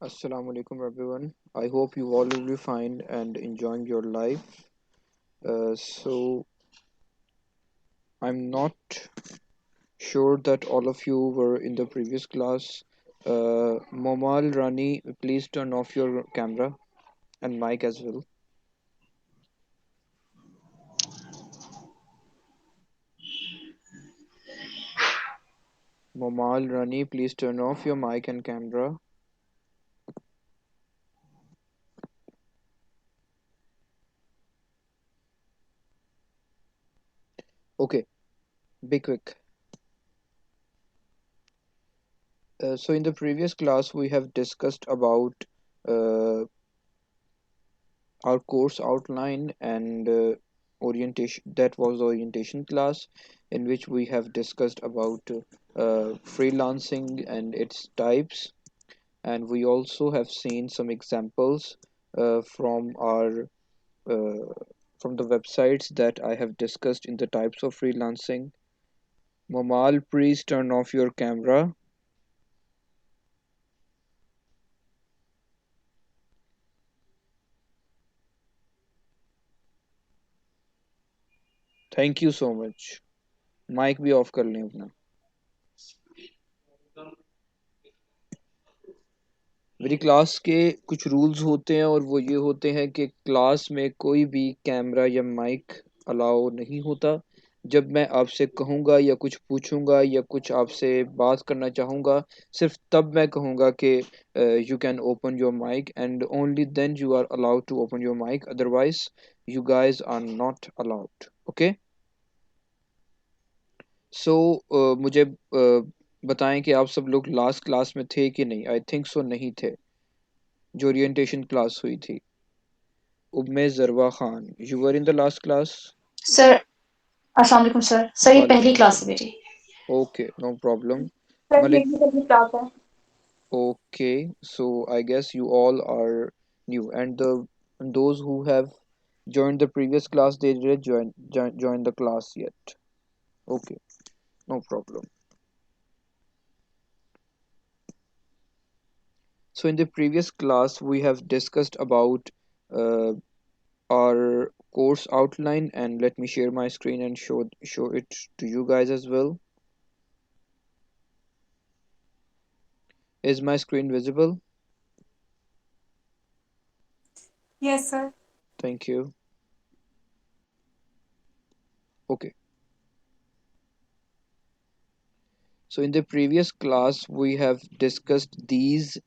Assalamu alaikum everyone. I hope you all will be fine and enjoying your life. So I'm not sure that all of you were in the previous class. Momal Rani, please turn off your camera and mic as well. Momal Rani, please turn off your mic and camera. Okay, be quick. So in the previous class we have discussed about uh, our course outline and orientation. That was the orientation class in which we have discussed about freelancing and its types, and we also have seen some examples from our uh, from the websites that I have discussed in the types of freelancing. Momal, please turn off your camera. Thank you so much. Mic भी off कर लें अपना. मेरी class के कुछ rules होते हैं और वो ये होते हैं कि क्लास में कोई भी कैमरा या माइक अलाउ नहीं होता. जब मैं आपसे कहूँगा या कुछ पूछूंगा या कुछ आपसे बात करना चाहूँगा, सिर्फ तब मैं कहूँगा कि you can open your mic and only then you are allowed to open your mic, otherwise you guys are not allowed. Okay. So मुझे बताएं कि आप सब लोग लास्ट क्लास में थे कि नहीं. आई थिंक सो नहीं थे जो ओरिएंटेशन क्लास हुई थी. Umme Zarwa Khan, you were in the last class. Sir अस्सलाम वालेकुम सर ये पहली वालेकुम क्लास अस्सलाम. है मेरी। Okay, no problem. Sir Malik. मेरी भी पहली क्लास है। Okay, so I guess you all are new, and those who have joined the previous class, they didn't join the class yet. Okay, no problem. So in the previous class we have discussed about uh, our course outline, and let me share my screen and show it to you guys as well. Is my screen visible? Yes sir. Thank you. Okay. So in the previous class, we have discussed these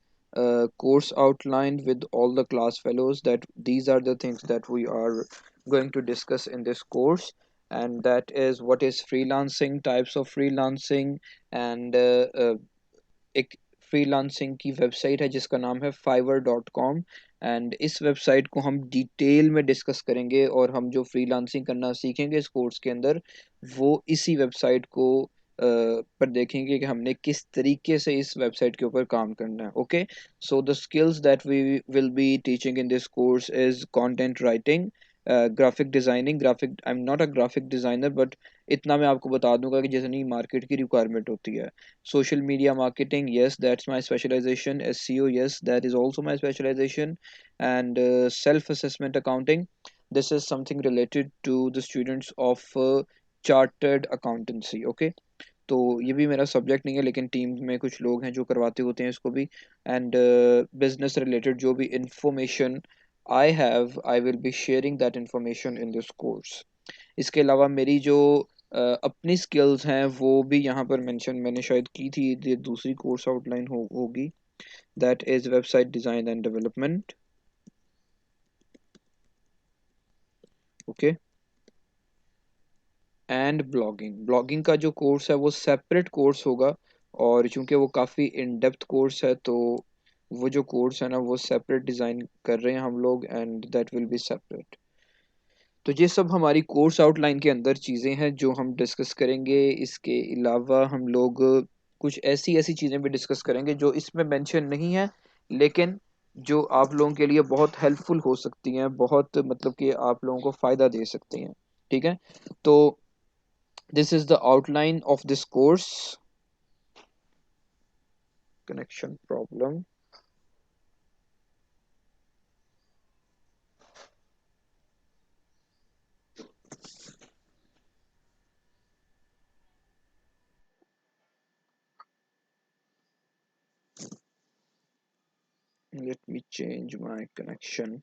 course outline with all the class fellows, that these are the things that we are going to discuss in this course, and that is what is freelancing, types of freelancing, and एक freelancing की website है जिसका नाम है fiverr.com. And इस website को हम detail में डिस्कस करेंगे, और हम जो फ्रीलांसिंग करना सीखेंगे इस कोर्स के अंदर, वो इसी वेबसाइट को पर देखेंगे कि हमने किस तरीके से इस वेबसाइट के ऊपर काम करना है. Okay. So the skills that we will be teaching in this course is content writing, graphic designing. Graphic, I am not a graphic designer, but इतना मैं आपको बता दूंगा कि जितनी मार्केट की रिक्वायरमेंट होती है. Social media marketing, yes, that's my specialization. SEO, yes, that is also my specialization. And self assessment accounting, this is something related to the students of chartered accountancy. Okay. तो ये भी मेरा subject नहीं है, लेकिन team में कुछ लोग हैं जो करवाते होते हैं इसको भी. एंड बिजनेस रिलेटेड जो भी information I have, I will be sharing that information in this course. इसके अलावा मेरी जो अपनी स्किल्स हैं वो भी यहाँ पर मेंशन मैंने शायद की थी, ये दूसरी कोर्स आउटलाइन होगी. That is website design and development. Okay. And blogging. Blogging का जो कोर्स है वो सेपरेट कोर्स होगा, और चूंकि वो काफ़ी इन डेप्थ कोर्स है, तो वो जो कोर्स है ना वो सेपरेट डिज़ाइन कर रहे हैं हम लोग, and that will be separate. तो ये सब हमारी कोर्स आउटलाइन के अंदर चीज़ें हैं जो हम डिस्कस करेंगे. इसके अलावा हम लोग कुछ ऐसी ऐसी चीज़ें भी डिस्कस करेंगे जो इसमें मेंशन नहीं है, लेकिन जो आप लोगों के लिए बहुत हेल्पफुल हो सकती हैं, बहुत मतलब कि आप लोगों को फ़ायदा दे सकती हैं. ठीक है. तो this is the outline of this course. Connection problem. Let me change my connection.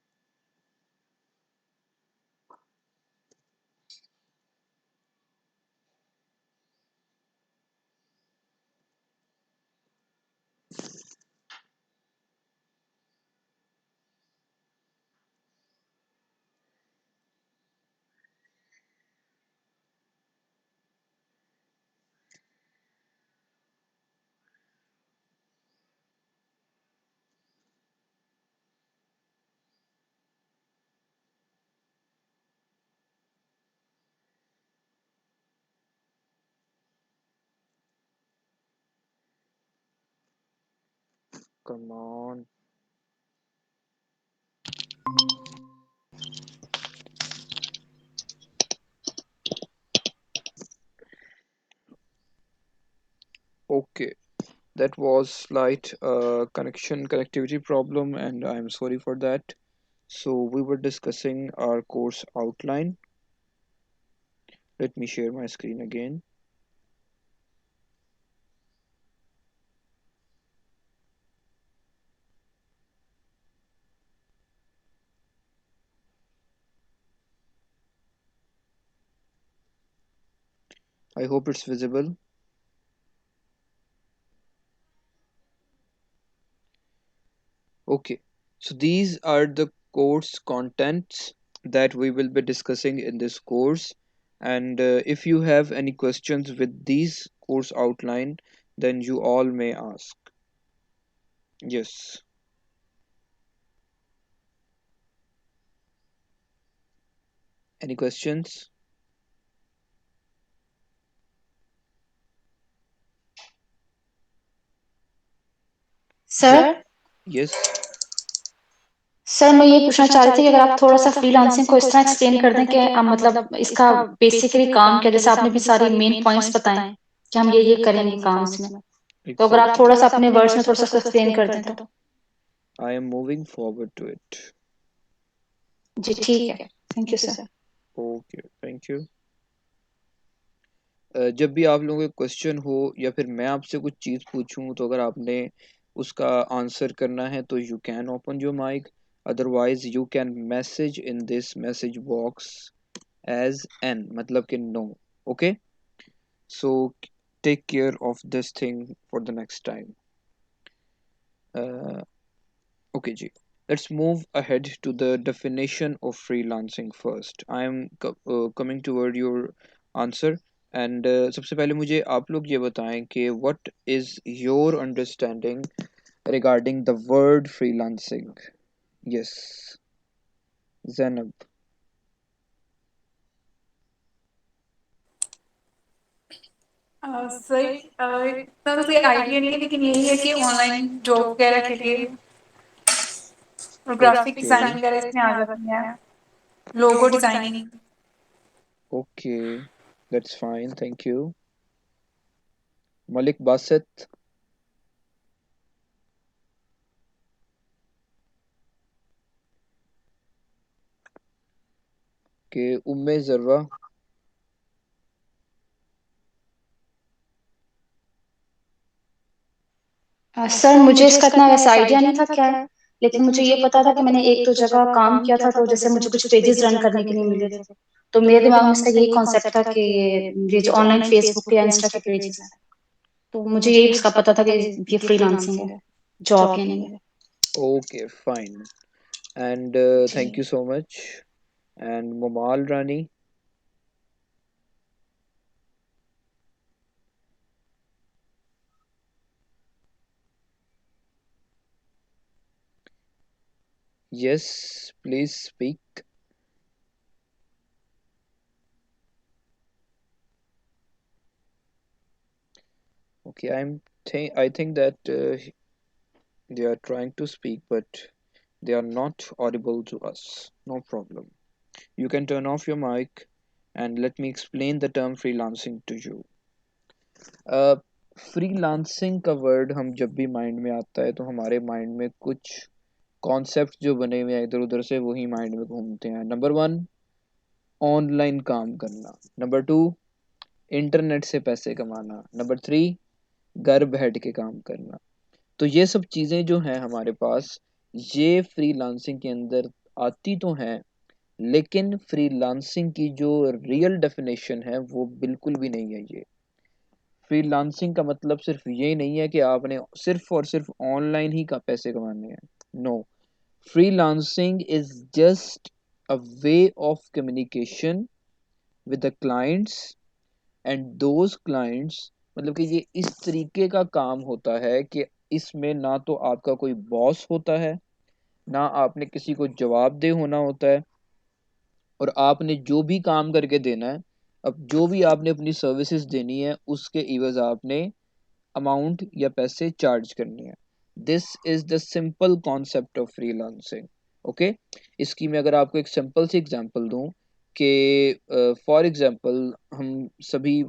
Come on. Okay, that was slight connectivity problem, and I'm sorry for that. So we were discussing our course outline. Let me share my screen again. I hope it's visible. Okay, so these are the course contents that we will be discussing in this course. And if you have any questions with these course outline, then you all may ask. Yes. Any questions? Yes. Sir Yes. Sir मैं ये पूछना चाह रही थी कि अगर आप थोड़ा सा फ्रीलांसिंग को इस तरह एक्सप्लेन कर दें कि मतलब इसका बेसिकली काम क्या, जैसे आपने भी सारी मेन पॉइंट्स बताएं कि हम ये करेंगे काम इसमें, तो अगर आप Exactly. थोड़ा सा अपने वर्ड्स में थोड़ा सा उसको एक्सप्लेन कर दें तो। I am moving forward to it. जी ठीक है, thank you sir. Okay, thank you. जब भी आप लोगों के क्वेश्चन हो या फिर मैं आपसे कुछ चीज़ पूछूं, तो अगर आपने उसका आंसर करना है तो you can open your mic, otherwise you can message in this message box as an, मतलब कि no. Okay, so take care of this thing for the next time. Okay, Ji. Let's move ahead to the definition of freelancing first. I am coming toward your answer. And सबसे पहले मुझे आप लोग ये बताएं कि what is your understanding regarding the word freelancing? Yes, Zainab. Sir इतना तो कोई आइडिया नहीं है, लेकिन यही है कि ऑनलाइन जॉब वगैरह के लिए और ग्राफिक डिजाइनिंग Okay, वगैरह इसमें आ जाती है, logo designing. okay, that's fine. Thank you. Malik Basit के उम्मे जरवा. सर मुझे इसका इतना वैसा आइडिया नहीं था क्या है, लेकिन मुझे ये पता था कि मैंने एक दो जगह काम किया था, तो जैसे मुझे कुछ पेजेस रन करने के लिए मिले थे, तो मेरे दिमाग में इसका यही कॉन्सेप्ट था कि ये जो ऑनलाइन फेसबुक या इंस्टा के पेजेस हैं, तो मुझे यही इसका पता था कि ये फ्रीलांसिंग है, जॉब ये नहीं है। Okay, fine. And thank you so much. And Momal Rani. Yes, please speak. Okay, I think that they are trying to speak, but they are not audible to us. No problem. You can turn off your mic and let me explain the term freelancing to you. Freelancing का word हम जब भी mind में आता है तो हमारे mind में कुछ कॉन्सेप्ट जो बने हुए हैं इधर उधर से वही माइंड में घूमते हैं. नंबर वन, ऑनलाइन काम करना. नंबर टू, इंटरनेट से पैसे कमाना. नंबर थ्री, घर बैठ के काम करना. तो ये सब चीज़ें जो हैं हमारे पास, ये फ्रीलांसिंग के अंदर आती तो हैं, लेकिन फ्रीलांसिंग की जो रियल डेफिनेशन है वो बिल्कुल भी नहीं है। ये फ्रीलांसिंग का मतलब सिर्फ ये नहीं है कि आपने सिर्फ और सिर्फ ऑनलाइन ही का पैसे कमाने हैं। No, freelancing is just a way of communication with the clients, and those clients, मतलब कि ये इस तरीके का काम होता है कि इसमें ना तो आपका कोई बॉस होता है, ना आपने किसी को जवाबदेह होना होता है, और आपने जो भी काम करके देना है, अब जो भी आपने अपनी सर्विसेज देनी है उसके इवज आपने अमाउंट या पैसे चार्ज करने हैं। This is the simple concept of freelancing. Okay, इसकी मैं अगर आपको एक सिंपल सी एग्जांपल दूं कि फॉर एग्जांपल हम सभी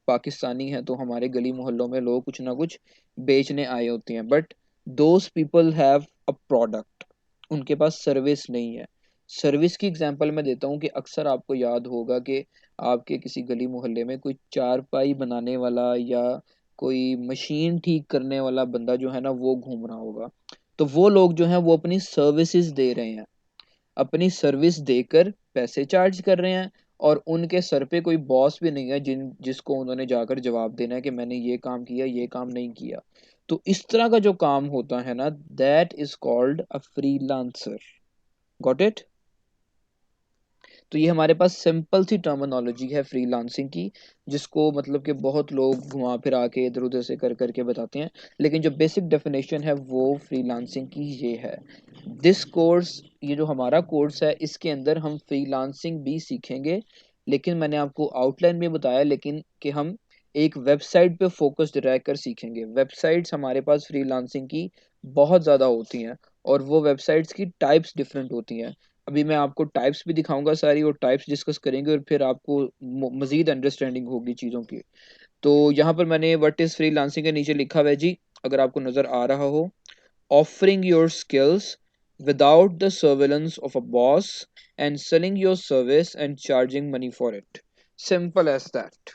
पाकिस्तानी हैं, तो हमारे गली मोहल्लों में लोग कुछ ना कुछ बेचने आए होते हैं, but those people have a product, उनके पास सर्विस नहीं है। सर्विस की एग्जांपल मैं देता हूँ कि अक्सर आपको याद होगा कि आपके किसी गली मोहल्ले में कोई चारपाई बनाने वाला या कोई मशीन ठीक करने वाला बंदा जो है ना वो घूम रहा होगा। तो वो लोग जो हैं वो अपनी सर्विसेज दे रहे हैं, अपनी सर्विस देकर पैसे चार्ज कर रहे हैं, और उनके सर पे कोई बॉस भी नहीं है जिसको उन्होंने जाकर जवाब देना है कि मैंने ये काम किया, ये काम नहीं किया। तो इस तरह का जो काम होता है ना, that is called a freelancer. Got it? तो ये हमारे पास सिंपल सी टर्मिनोलॉजी है फ्रीलांसिंग की, जिसको मतलब कि बहुत लोग घुमा फिरा के इधर उधर से कर करके बताते हैं, लेकिन जो बेसिक डेफिनेशन है वो फ्रीलांसिंग की ये है। दिस कोर्स, ये जो हमारा कोर्स है, इसके अंदर हम फ्रीलांसिंग भी सीखेंगे, लेकिन मैंने आपको आउटलाइन में बताया, लेकिन कि हम एक वेबसाइट पे फोकस्ड रहकर सीखेंगे। वेबसाइट्स हमारे पास फ्रीलांसिंग की बहुत ज़्यादा होती हैं, और वो वेबसाइट्स की टाइप्स डिफरेंट होती हैं। अभी मैं आपको टाइप्स भी दिखाऊंगा सारी, और टाइप्स डिस्कस करेंगे, और फिर आपको मजीद अंडरस्टैंडिंग होगी चीज़ों की। तो यहाँ पर मैंने व्हाट इज फ्रीलांसिंग के नीचे लिखा हुआ है जी, अगर आपको नज़र आ रहा हो, offering your skills without the surveillance of a boss, and selling your service and charging money for it. Simple as that,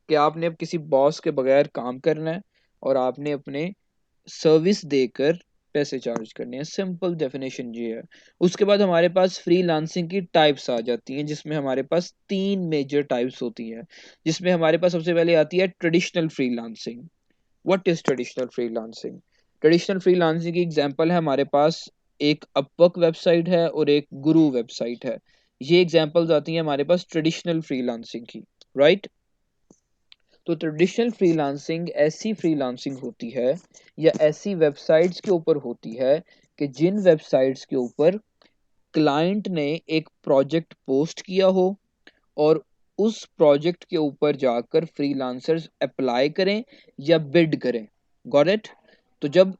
कि आपने अब किसी बॉस के बगैर काम करना है, और आपने अपने सर्विस देकर पैसे चार्ज करने हैं। सिंपल डेफिनेशन ये है। उसके बाद हमारे पास फ्रीलांसिंग की टाइप्स आ जाती हैं, जिसमें हमारे पास तीन मेजर टाइप्स होती हैं। जिसमें हमारे पास सबसे पहले आती है traditional freelancing. What is traditional freelancing? Traditional freelancing की एग्जांपल है हमारे पास एक अपवर्क वेबसाइट है और एक गुरु वेबसाइट है। ये एग्जांपल्स आती हैं हमारे पास ट्रेडिशनल फ्रीलांसिंग की, राइट? तो ट्रेडिशनल फ्रीलांसिंग ऐसी फ्रीलांसिंग होती है, या ऐसी वेबसाइट्स के ऊपर होती है, कि जिन वेबसाइट्स के ऊपर क्लाइंट ने एक प्रोजेक्ट पोस्ट किया हो, और उस प्रोजेक्ट के ऊपर जाकर फ्रीलांसर्स अप्लाई करें या बिड करें। Got it? तो जब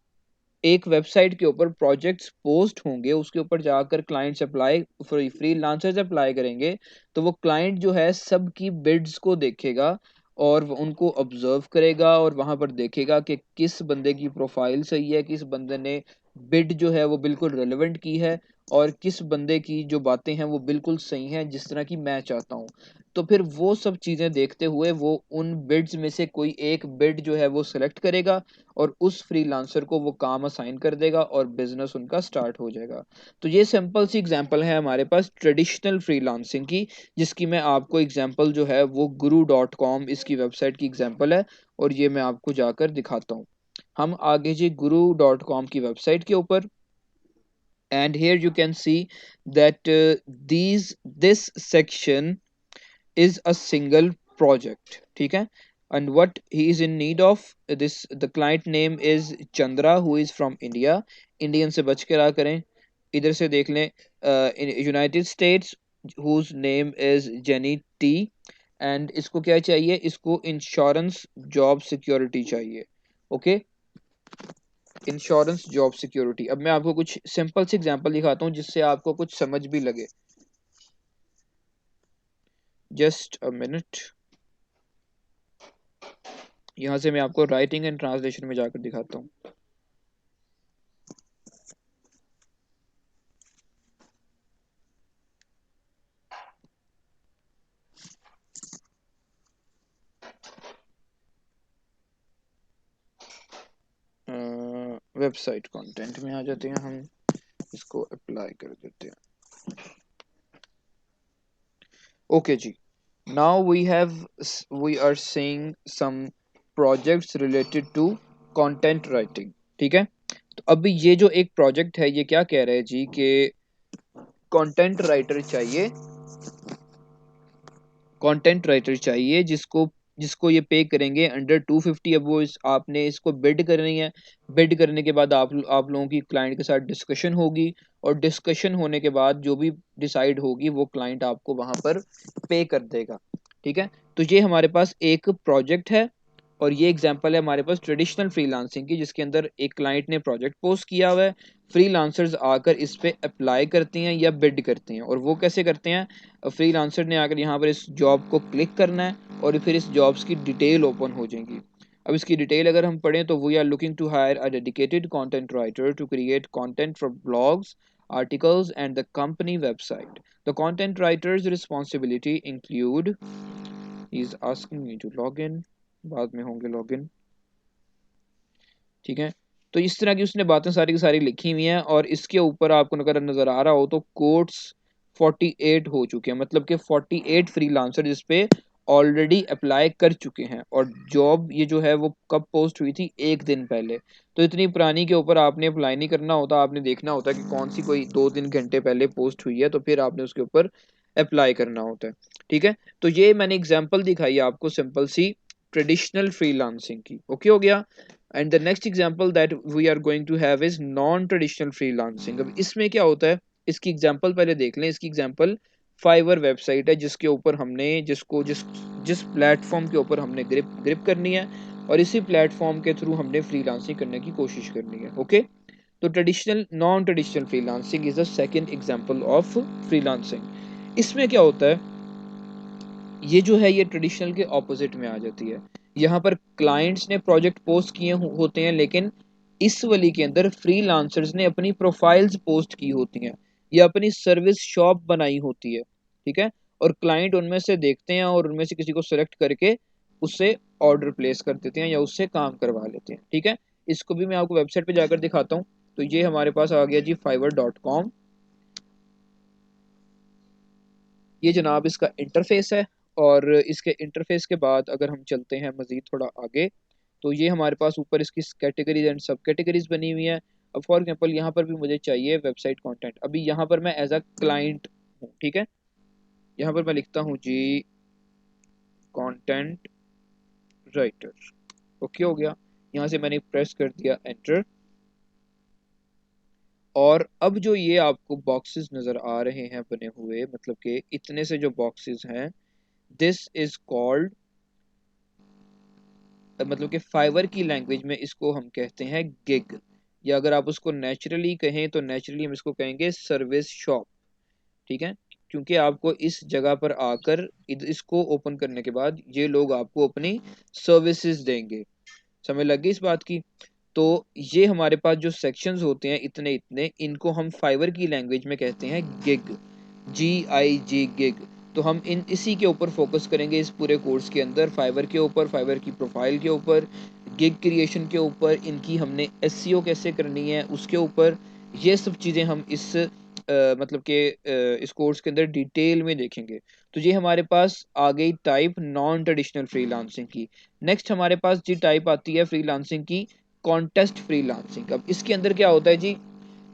एक वेबसाइट के ऊपर प्रोजेक्ट्स पोस्ट होंगे, उसके ऊपर जाकर क्लाइंट्स अप्लाई, फ्रीलांसर्स अप्लाई करेंगे, तो वो क्लाइंट जो है सबकी बिड्स को देखेगा, और वो उनको ऑब्जर्व करेगा, और वहां पर देखेगा कि किस बंदे की प्रोफाइल सही है, किस बंदे ने बिड जो है वो बिल्कुल रेलेवेंट की है, और किस बंदे की जो बातें हैं वो बिल्कुल सही हैं जिस तरह की मैं चाहता हूँ। तो फिर वो सब चीज़ें देखते हुए वो उन बिड्स में से कोई एक बिड जो है वो सिलेक्ट करेगा, और उस फ्रीलांसर को वो काम असाइन कर देगा, और बिजनेस उनका स्टार्ट हो जाएगा। तो ये सिंपल सी एग्जांपल है हमारे पास ट्रेडिशनल फ्रीलांसिंग की, जिसकी मैं आपको एग्जांपल जो है वो guru.com इसकी वेबसाइट की एग्जांपल है, और ये मैं आपको जाकर दिखाता हूँ। हम आगे जी guru.com की वेबसाइट के ऊपर, and here you can see that this section is a single project, ठीक है? And what he is in need of, this the client name is Chandra, who is from India. Indian से बच के रहा करें, इधर से देख लें, in United States, whose name is Jenny T, and इसको क्या चाहिए, इसको इंश्योरेंस जॉब सिक्योरिटी चाहिए। Okay, insurance job security. अब मैं आपको कुछ सिंपल से एग्जांपल दिखाता हूँ जिससे आपको कुछ समझ भी लगे। जस्ट अ मिनट, यहाँ से मैं आपको राइटिंग एंड ट्रांसलेशन में जाकर दिखाता हूँ। वेबसाइट कंटेंट में आ जाते हैं, हम इसको अप्लाई कर देते हैं। ओके जी, now we are seeing some projects related to content writing. ठीक है, तो अभी ये जो एक प्रोजेक्ट है ये क्या कह रहा है जी कि कंटेंट राइटर चाहिए, कंटेंट राइटर चाहिए जिसको जिसको ये पे करेंगे अंडर 250। अब वो आपने इसको बिड करनी है। बिड करने के बाद आप लोगों की क्लाइंट के साथ डिस्कशन होगी, और डिस्कशन होने के बाद जो भी डिसाइड होगी वो क्लाइंट आपको वहां पर पे कर देगा। ठीक है, तो ये हमारे पास एक प्रोजेक्ट है, और ये एग्जांपल है हमारे पास ट्रेडिशनल फ्रीलांसिंग की, जिसके अंदर एक क्लाइंट ने प्रोजेक्ट पोस्ट किया हुआ है, फ्रीलांसर्स आकर इस पे अप्लाई करते हैं या बिड करते हैं। और वो कैसे करते हैं, फ्रीलांसर ने आकर यहाँ पर इस जॉब को क्लिक करना है और फिर इस जॉब्स की डिटेल ओपन हो जाएंगी। अब इसकी डिटेल अगर हम पढ़ें तो we are looking to hire a dedicated content writer to create content for blogs, articles and the company website. The content writer's responsibility include, he is asking me to log in, बाद में होंगे log in. ठीक है, तो इस तरह की उसने बातें सारी की सारी लिखी हुई हैं, और इसके ऊपर आपको अगर नजर आ रहा हो तो कोट्स 48 हो चुके हैं, मतलब कि 48 फ्रीलांसर जिस पे ऑलरेडी अप्लाई कर चुके हैं। और जॉब ये जो है वो कब पोस्ट हुई थी, एक दिन पहले। तो इतनी पुरानी के ऊपर आपने अप्लाई नहीं करना होता, आपने देखना होता कि कौन सी कोई 2-3 घंटे पहले पोस्ट हुई है, तो फिर आपने उसके ऊपर अप्लाई करना होता है। ठीक है, तो ये मैंने एग्जाम्पल दिखाई है आपको सिंपल सी ट्रेडिशनल फ्रीलांसिंग की। ओके हो गया। And the next example that we are going to have is non traditional freelancing. अब इसमें क्या होता है, इसकी एग्जांपल पहले देख लें। इसकी एग्जांपल फाइवर वेबसाइट है, जिसके ऊपर हमने जिसको जिस जिस प्लेटफॉर्म के ऊपर हमने ग्रिप ग्रिप करनी है, और इसी प्लेटफॉर्म के थ्रू हमने फ्रीलांसिंग करने की कोशिश करनी है। ओके, तो traditional non traditional freelancing is the second example of freelancing. इसमें क्या होता है, ये जो है ये ट्रेडिशनल के ऑपोजिट में आ जाती है। यहाँ पर क्लाइंट्स ने प्रोजेक्ट पोस्ट किए होते हैं, लेकिन इस वाली के अंदर फ्रीलांसर्स ने अपनी प्रोफाइल्स पोस्ट की होती हैं या अपनी सर्विस शॉप बनाई होती है। ठीक है, और क्लाइंट उनमें से देखते हैं और उनमें से किसी को सिलेक्ट करके उससे ऑर्डर प्लेस कर देते हैं या उससे काम करवा लेते हैं। ठीक है, इसको भी मैं आपको वेबसाइट पे जाकर दिखाता हूँ। तो ये हमारे पास आ गया जी fiverr.com। ये जनाब इसका इंटरफेस है, और इसके इंटरफेस के बाद अगर हम चलते हैं मज़ीद थोड़ा आगे, तो ये हमारे पास ऊपर इसकी कैटेगरीज एंड सब कैटेगरीज बनी हुई हैं। अब फॉर एग्जांपल यहाँ पर भी मुझे चाहिए वेबसाइट कंटेंट। अभी यहाँ पर मैं एज अ क्लाइंट हूँ। ठीक है, यहाँ पर मैं लिखता हूँ जी कंटेंट राइटर। ओके हो गया, यहाँ से मैंने प्रेस कर दिया एंटर। और अब जो ये आपको बॉक्सेस नज़र आ रहे हैं बने हुए, मतलब कि इतने से जो बॉक्सेस हैं, दिस इज कॉल्ड, मतलब कि फाइवर की लैंग्वेज में इसको हम कहते हैं गिग, या अगर आप उसको नेचुरली कहें तो नेचुरली हम इसको कहेंगे सर्विस शॉप। ठीक है, क्योंकि आपको इस जगह पर आकर इसको ओपन करने के बाद ये लोग आपको अपनी सर्विसेज देंगे। समझ लग गई इस बात की। तो ये हमारे पास जो सेक्शंस होते हैं इतने इतने, इनको हम फाइवर की लैंग्वेज में कहते हैं गिग, GIG गिग। तो हम इन इसी के ऊपर फोकस करेंगे इस पूरे कोर्स के अंदर, फाइवर के ऊपर, फाइवर की प्रोफाइल के ऊपर, गिग क्रिएशन के ऊपर, इनकी हमने SEO कैसे करनी है उसके ऊपर। ये सब चीज़ें हम इस मतलब कि इस कोर्स के अंदर डिटेल में देखेंगे। तो ये हमारे पास आ गई टाइप नॉन ट्रेडिशनल फ्रीलांसिंग की। नेक्स्ट हमारे पास जी टाइप आती है फ्रीलांसिंग की कॉन्टेस्ट फ्रीलांसिंग। अब इसके अंदर क्या होता है जी,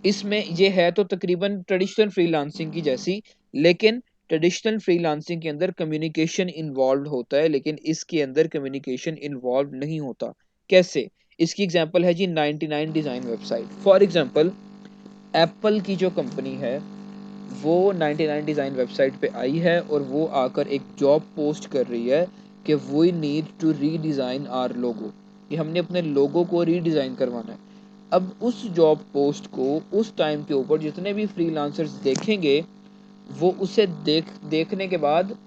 इसमें ये है तो तकरीबन ट्रेडिशनल फ्रीलांसिंग की जैसी, लेकिन ट्रेडिशनल फ्रीलांसिंग के अंदर कम्युनिकेशन इन्वॉल्व होता है, लेकिन इसके अंदर कम्युनिकेशन इन्वॉल्व नहीं होता। कैसे, इसकी एग्जांपल है जी 99 design website. For example Apple की जो कंपनी है वो 99 डिज़ाइन वेबसाइट पे आई है, और वो आकर एक जॉब पोस्ट कर रही है कि we need to redesign our logo, कि हमने अपने लोगो को रीडिज़ाइन करवाना है। अब उस जॉब पोस्ट को उस टाइम के ऊपर जितने भी फ्रीलांसर्स देखेंगे, वो उसे देखने के बाद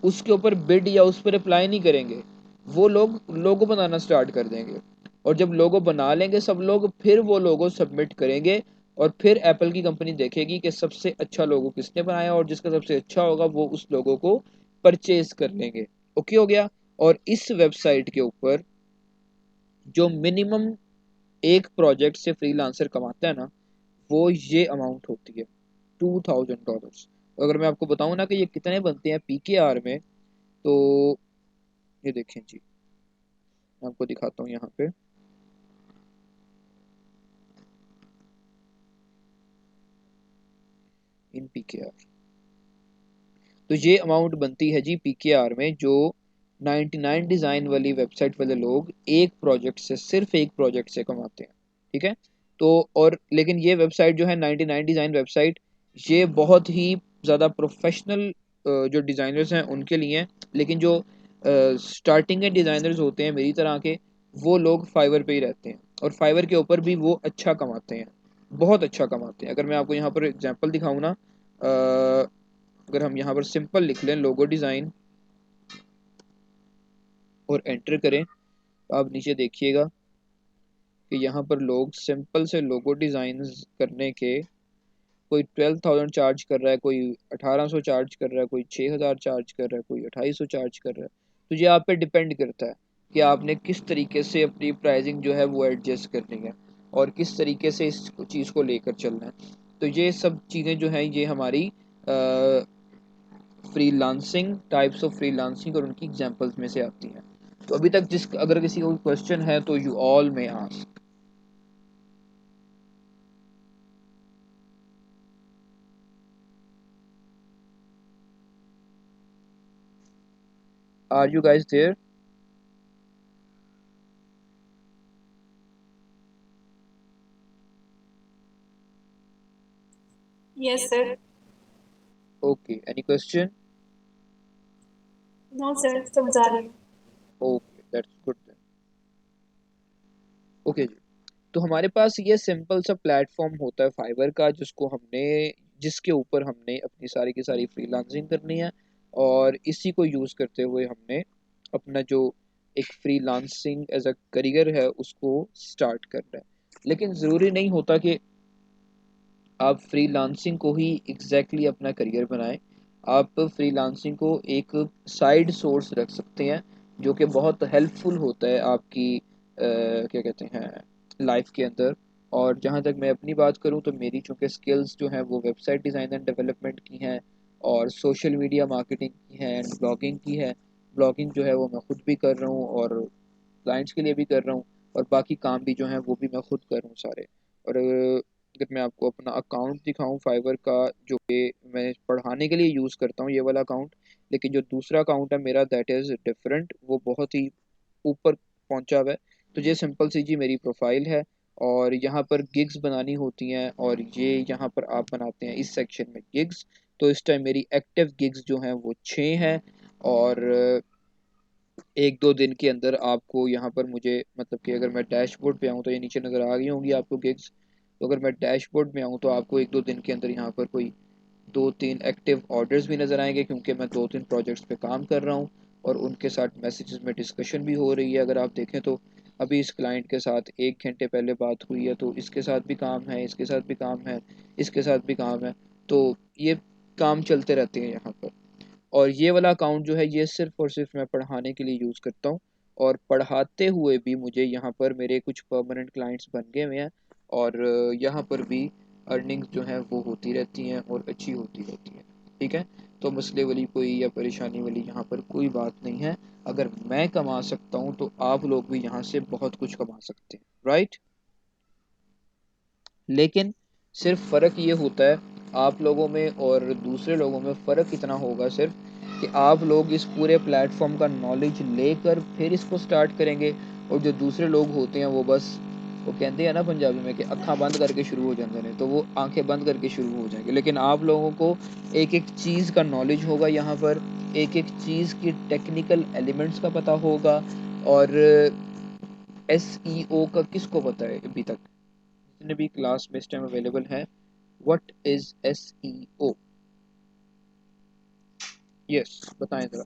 उसके ऊपर बिड या उस पर अप्लाई नहीं करेंगे, वो लोग लोगो बनाना स्टार्ट कर देंगे। और जब लोगो बना लेंगे सब लोग, फिर वो लोगो सबमिट करेंगे, और फिर एप्पल की कंपनी देखेगी कि सबसे अच्छा लोगो किसने बनाया, और जिसका सबसे अच्छा होगा वो उस लोगो को परचेज कर लेंगे। ओके हो गया। और इस वेबसाइट के ऊपर जो मिनिमम एक प्रोजेक्ट से फ्रीलांसर कमाता है ना, वो ये अमाउंट होती है, $2000। अगर मैं आपको बताऊं ना कि ये कितने बनते हैं PKR में, तो ये देखें जी, मैं आपको दिखाता हूँ यहाँ पे। इन PKR तो ये अमाउंट बनती है जी PKR में, जो 99 डिज़ाइन वाली वेबसाइट वाले लोग एक प्रोजेक्ट से, सिर्फ एक प्रोजेक्ट से कमाते हैं। ठीक है। तो और लेकिन ये वेबसाइट जो है 99 डिज़ाइन वेबसाइट, ये बहुत ही ज़्यादा प्रोफेशनल जो डिज़ाइनर्स हैं उनके लिए हैं। लेकिन जो स्टार्टिंग के डिज़ाइनर्स होते हैं मेरी तरह के, वो लोग फाइवर पे ही रहते हैं, और फाइवर के ऊपर भी वो अच्छा कमाते हैं, बहुत अच्छा कमाते हैं। अगर मैं आपको यहाँ पर एग्जांपल दिखाऊँ ना, अगर हम यहाँ पर सिंपल लिख लें लोगो डिज़ाइन और एंटर करें, तो आप नीचे देखिएगा कि यहाँ पर लोग सिंपल से लोगो डिज़ाइन करने के, कोई 12,000 चार्ज कर रहा है, कोई 1800 चार्ज कर रहा है, कोई 6000 चार्ज कर रहा है, कोई 2800 चार्ज कर रहा है। तो ये आप पे डिपेंड करता है कि आपने किस तरीके से अपनी प्राइसिंग जो है वो एडजस्ट करनी है, और किस तरीके से इस चीज़ को लेकर चलना है। तो ये सब चीज़ें जो हैं ये हमारी फ्रीलांसिंग, टाइप्स ऑफ फ्रीलांसिंग और उनकी एग्जांपल्स में से आती हैं। तो अभी तक जिस अगर किसी को क्वेश्चन है तो you all may ask. Are you guys there? Yes, sir. Okay, any question? No, sir. समझ आ रही हूँ. Okay, that's good then. Okay जी, तो हमारे पास ये सिंपल सा प्लेटफॉर्म होता है फाइवर का, जिसके ऊपर हमने अपनी सारी की सारी फ्रीलांसिंग करनी है, और इसी को यूज़ करते हुए हमने अपना जो एक फ्रीलांसिंग एज अ करियर है उसको स्टार्ट करना है। लेकिन ज़रूरी नहीं होता कि आप फ्रीलांसिंग को ही एग्जैक्टली अपना करियर बनाएं। आप फ्रीलांसिंग को एक साइड सोर्स रख सकते हैं, जो कि बहुत हेल्पफुल होता है आपकी क्या कहते हैं लाइफ के अंदर। और जहाँ तक मैं अपनी बात करूँ तो मेरी चूँकि स्किल्स जो हैं वो वेबसाइट डिज़ाइन एंड डेवलपमेंट की हैं, और सोशल मीडिया मार्केटिंग की है, एंड ब्लॉगिंग की है। ब्लॉगिंग जो है वो मैं खुद भी कर रहा हूँ, और क्लाइंट्स के लिए भी कर रहा हूँ, और बाकी काम भी जो है वो भी मैं खुद कर रहा हूँ सारे। और अगर मैं आपको अपना अकाउंट दिखाऊं फाइवर का, जो कि मैं पढ़ाने के लिए यूज़ करता हूँ ये वाला अकाउंट, लेकिन जो दूसरा अकाउंट है मेरा दैट इज़ डिफरेंट, वो बहुत ही ऊपर पहुंचा हुआ है। तो ये सिंपल सी जी मेरी प्रोफाइल है, और यहाँ पर गिग्स बनानी होती हैं, और ये यहाँ पर आप बनाते हैं इस सेक्शन में गिग्स। तो इस टाइम मेरी एक्टिव गिग्स जो हैं वो 6 हैं, और एक दो दिन के अंदर आपको यहाँ पर मुझे, मतलब कि अगर मैं डैशबोर्ड पे आऊँ तो ये नीचे नज़र आ गई होंगी आपको गिग्स। तो अगर मैं डैशबोर्ड में आऊँ तो आपको एक दो दिन के अंदर यहाँ पर कोई दो तीन एक्टिव ऑर्डर्स भी नज़र आएंगे, क्योंकि मैं दो तीन प्रोजेक्ट्स पे काम कर रहा हूँ, और उनके साथ मैसेजेस में डिस्कशन भी हो रही है। अगर आप देखें तो अभी इस क्लाइंट के साथ 1 घंटे पहले बात हुई है, तो इसके साथ भी काम है, इसके साथ भी काम है, इसके साथ भी काम है। तो ये काम चलते रहते हैं यहाँ पर। और ये वाला अकाउंट जो है ये सिर्फ और सिर्फ मैं पढ़ाने के लिए यूज़ करता हूँ, और पढ़ाते हुए भी मुझे यहाँ पर मेरे कुछ परमानेंट क्लाइंट्स बन गए हुए हैं, और यहाँ पर भी अर्निंग्स जो हैं वो होती रहती हैं और अच्छी होती रहती हैं। ठीक है। तो मसले वाली कोई या परेशानी वाली यहाँ पर कोई बात नहीं है। अगर मैं कमा सकता हूँ तो आप लोग भी यहाँ से बहुत कुछ कमा सकते हैं, राइट। लेकिन सिर्फ फ़र्क ये होता है आप लोगों में और दूसरे लोगों में, फ़र्क इतना होगा सिर्फ कि आप लोग इस पूरे प्लेटफॉर्म का नॉलेज लेकर फिर इसको स्टार्ट करेंगे, और जो दूसरे लोग होते हैं वो बस, वो कहते हैं ना पंजाबी में कि अक्खां बंद करके शुरू हो जाते हैं, तो वो आंखें बंद करके शुरू हो जाएंगे। लेकिन आप लोगों को एक एक चीज़ का नॉलेज होगा, यहाँ पर एक एक चीज़ की टेक्निकल एलिमेंट्स का पता होगा। और SEO का किसको पता है अभी तक, जितने भी क्लास में इस टाइम अवेलेबल है? What is SEO? यस, बताएं जरा।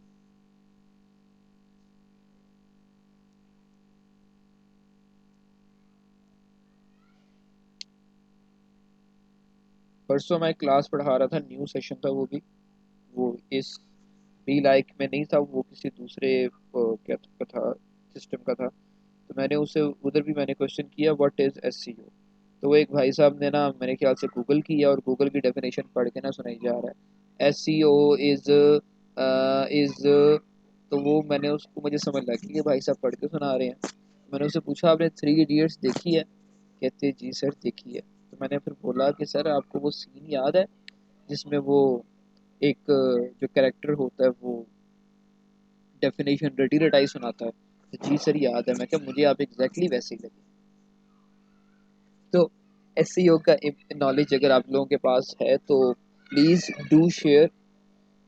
परसों मैं क्लास पढ़ा रहा था, न्यू सेशन था वो इस बी लाइक में नहीं था, वो किसी दूसरे क्या का था, सिस्टम का था। तो मैंने उसे उधर भी मैंने क्वेश्चन किया व्हाट इज़ एसईओ। तो वो एक भाई साहब ने ना मेरे ख्याल से गूगल किया और गूगल की डेफिनेशन पढ़ के ना सुनाई जा रहा है एसईओ इज़ तो वो मैंने उसको मुझे समझ लगा कि ये भाई साहब पढ़ के सुना रहे हैं। मैंने उससे पूछा आपने थ्री इडियट्स देखी है? कहते जी सर देखी है। तो मैंने फिर बोला कि सर आपको वो सीन याद है जिसमें वो एक जो कैरेक्टर होता है वो डेफिनेशन रटी रटाई सुनाता है? तो जी सर याद है। मैं क्या मुझे आप एग्जैक्टली वैसे ही लगे। तो एसईओ का नॉलेज अगर आप लोगों के पास है तो प्लीज़ डू शेयर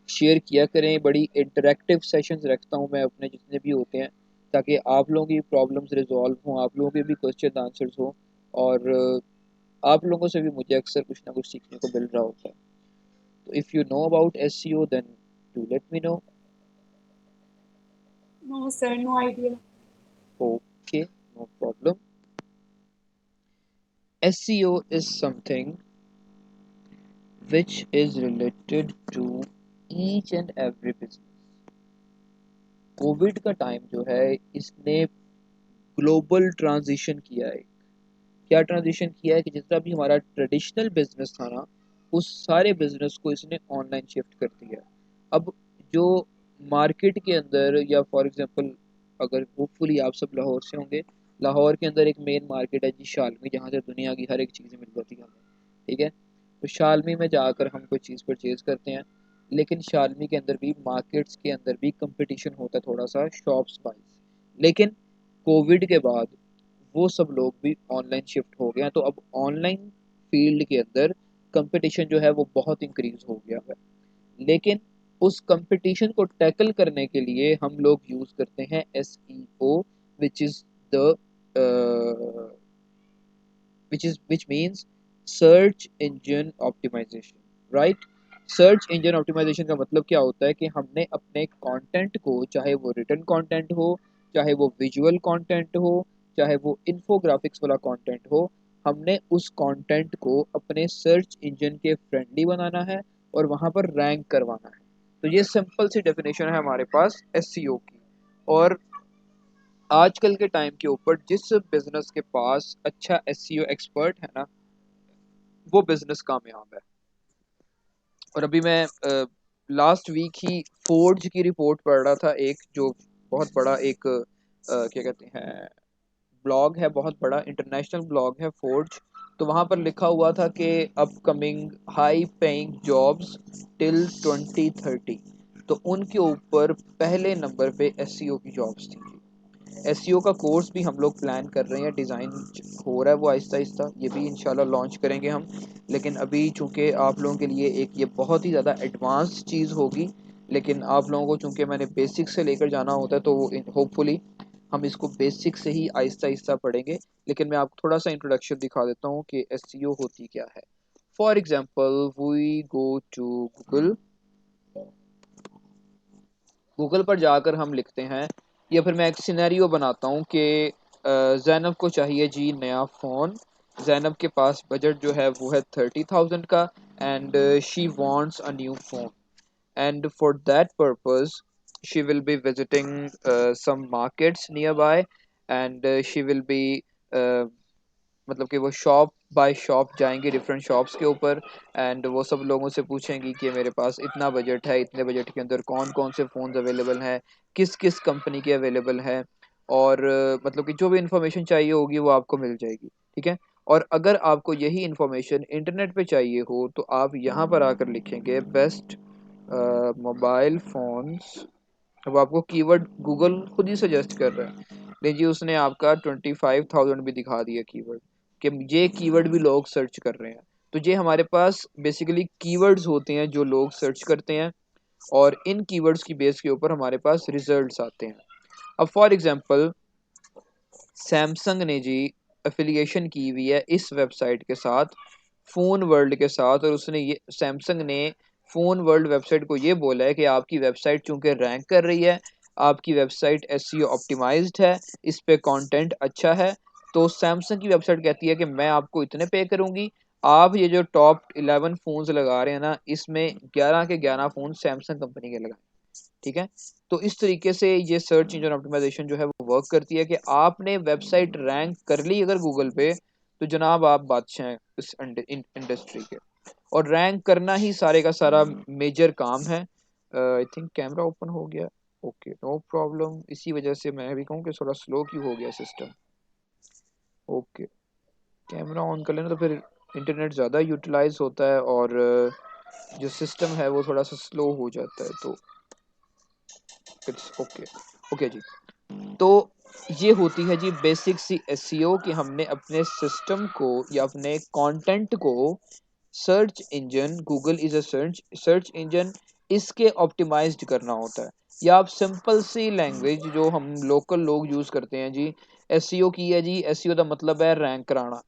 शेयर किया करें। बड़ी इंटरेक्टिव सेशंस रखता हूँ मैं अपने जितने भी होते हैं, ताकि आप लोगों की प्रॉब्लम्स रिजॉल्व हों, आप लोगों के भी क्वेश्चन आंसर्स हों, और आप लोगों से भी मुझे अक्सर कुछ ना कुछ सीखने को मिल रहा होता है। तो if you know about SEO then do let me know. No, sir, no idea. Okay, no problem. SEO is something which is related to each and every business। Covid का टाइम जो है इसने ग्लोबल ट्रांजिशन किया है। क्या transition किया है कि जितना भी हमारा ट्रेडिशनल बिजनेस था ना, उस सारे बिजनेस को इसने ऑनलाइन शिफ्ट कर दिया। अब जो मार्केट के अंदर या फॉर एग्जांपल अगर होपफुली आप सब लाहौर से होंगे, लाहौर के अंदर एक मेन मार्केट है जी शालमी, जहाँ से दुनिया की हर एक चीज़ मिल जाती है हमें। ठीक है, तो शालमी में जाकर हम कोई चीज़ परचेज करते हैं, लेकिन शालमी के अंदर भी मार्केट्स के अंदर भी कंपटीशन होता है थोड़ा सा शॉप्स वाइज। लेकिन कोविड के बाद वो सब लोग भी ऑनलाइन शिफ्ट हो गए हैं, तो अब ऑनलाइन फील्ड के अंदर कंपटीशन जो है वो बहुत इंक्रीज हो गया है। लेकिन उस कंपटीशन को टैकल करने के लिए हम लोग यूज करते हैं SEO, which is the which means search engine optimisation, right. Search engine optimisation का मतलब क्या होता है कि हमने अपने कंटेंट को, चाहे वो रिटन कंटेंट हो, चाहे वो विजुअल कंटेंट हो, चाहे वो इन्फोग्राफिक्स वाला कंटेंट हो, हमने उस कंटेंट को अपने सर्च इंजन के फ्रेंडली बनाना है और वहां पर रैंक करवाना है। तो ये सिंपल सी डेफिनेशन है हमारे पास एसईओ की। और आजकल के टाइम के ऊपर जिस बिजनेस के पास अच्छा एसईओ एक्सपर्ट है ना, वो बिजनेस कामयाब है। और अभी मैं लास्ट वीक ही फोर्ज की रिपोर्ट पढ़ रहा था, एक जो बहुत बड़ा एक क्या कहते हैं ब्लॉग है, बहुत बड़ा इंटरनेशनल ब्लॉग है फोर्ज। तो वहाँ पर लिखा हुआ था कि upcoming high paying jobs till 2030, तो उनके ऊपर पहले नंबर पे एसईओ की जॉब्स थी। एसईओ का कोर्स भी हम लोग प्लान कर रहे हैं, डिज़ाइन हो रहा है वो आहिस्ता आहिस्ता, ये भी इंशाल्लाह लॉन्च करेंगे हम। लेकिन अभी चूंकि आप लोगों के लिए एक ये बहुत ही ज़्यादा एडवांस चीज़ होगी, लेकिन आप लोगों को चूंकि मैंने बेसिक से लेकर जाना होता है तो होपफुली हम इसको बेसिक से ही आहिस्ता आहिस्ता पढ़ेंगे। लेकिन मैं आपको थोड़ा सा इंट्रोडक्शन दिखा देता हूँ कि एसईओ होती क्या है। For example we go to Google. Google पर जाकर हम लिखते हैं, या फिर मैं एक सिनेरियो बनाता हूँ कि जैनब को चाहिए जी नया फ़ोन। जैनब के पास बजट जो है वो है 30,000 का, and she wants a new phone, and for that purpose she will be visiting some markets nearby, and she will be uh, मतलब कि वो शॉप बाय शॉप जाएंगे डिफरेंट शॉप्स के ऊपर, एंड वो सब लोगों से पूछेंगी कि मेरे पास इतना बजट है, इतने बजट के अंदर कौन कौन से फ़ोन्स अवेलेबल हैं, किस किस कंपनी के अवेलेबल हैं, और मतलब कि जो भी इंफॉर्मेशन चाहिए होगी वो आपको मिल जाएगी। ठीक है, और अगर आपको यही इंफॉर्मेशन इंटरनेट पे चाहिए हो तो आप यहाँ पर आकर लिखेंगे बेस्ट मोबाइल फ़ोन्स। अब आपको कीवर्ड गूगल खुद ही सजेस्ट कर रहा है। देखिए उसने आपका 25,000 भी दिखा दिया कीवर्ड, कि ये कीवर्ड भी लोग सर्च कर रहे हैं। तो ये हमारे पास बेसिकली कीवर्ड्स होते हैं जो लोग सर्च करते हैं, और इन कीवर्ड्स की बेस के ऊपर हमारे पास रिजल्ट्स आते हैं। अब फॉर एग्जांपल सैमसंग ने जी एफिलिएशन की हुई है इस वेबसाइट के साथ, फ़ोन वर्ल्ड के साथ, और उसने ये सैमसंग ने फ़ोन वर्ल्ड वेबसाइट को ये बोला है कि आपकी वेबसाइट चूंकि रैंक कर रही है, आपकी वेबसाइट एसईओ ऑप्टिमाइज्ड है, इस पे कंटेंट अच्छा है, तो सैमसंग की वेबसाइट कहती है कि मैं आपको इतने पे करूंगी। आप ये जो टॉप 11 फ़ोन्स लगा रहे हैं ना, इसमें 11 के 11 फ़ोन सैमसंग कंपनी के लगाएं। ठीक है। तो इस तरीके से ये सर्च इंजन ऑप्टिमाइजेशन जो है वो वर्क करती है कि आपने वेबसाइट रैंक कर ली अगर गूगल पे, तो जनाब आप बादशाह हैं इस इंडस्ट्री के। और रैंक करना ही सारे का सारा मेजर काम है। आई थिंक कैमरा ओपन हो गया। Okay, no problem. इसी वजह से मैं भी कहूँ कि थोड़ा स्लो क्यों हो गया सिस्टम। ओके, कैमरा ऑन कर लेना तो फिर इंटरनेट ज़्यादा यूटिलाइज होता है और जो सिस्टम है वो थोड़ा सा स्लो हो जाता है। तो इट्स ओके। ओके जी। तो ये होती है जी बेसिक सी एसईओ कि हमने अपने सिस्टम को या अपने कंटेंट को search engine, Google is a search engine, इसके ऑप्टिमाइज्ड करना होता है। या आप सिंपल सी लैंग्वेज जो हम लोकल लोग यूज करते हैं जी, एसईओ की है जी। एसईओ का मतलब है रैंक कराना,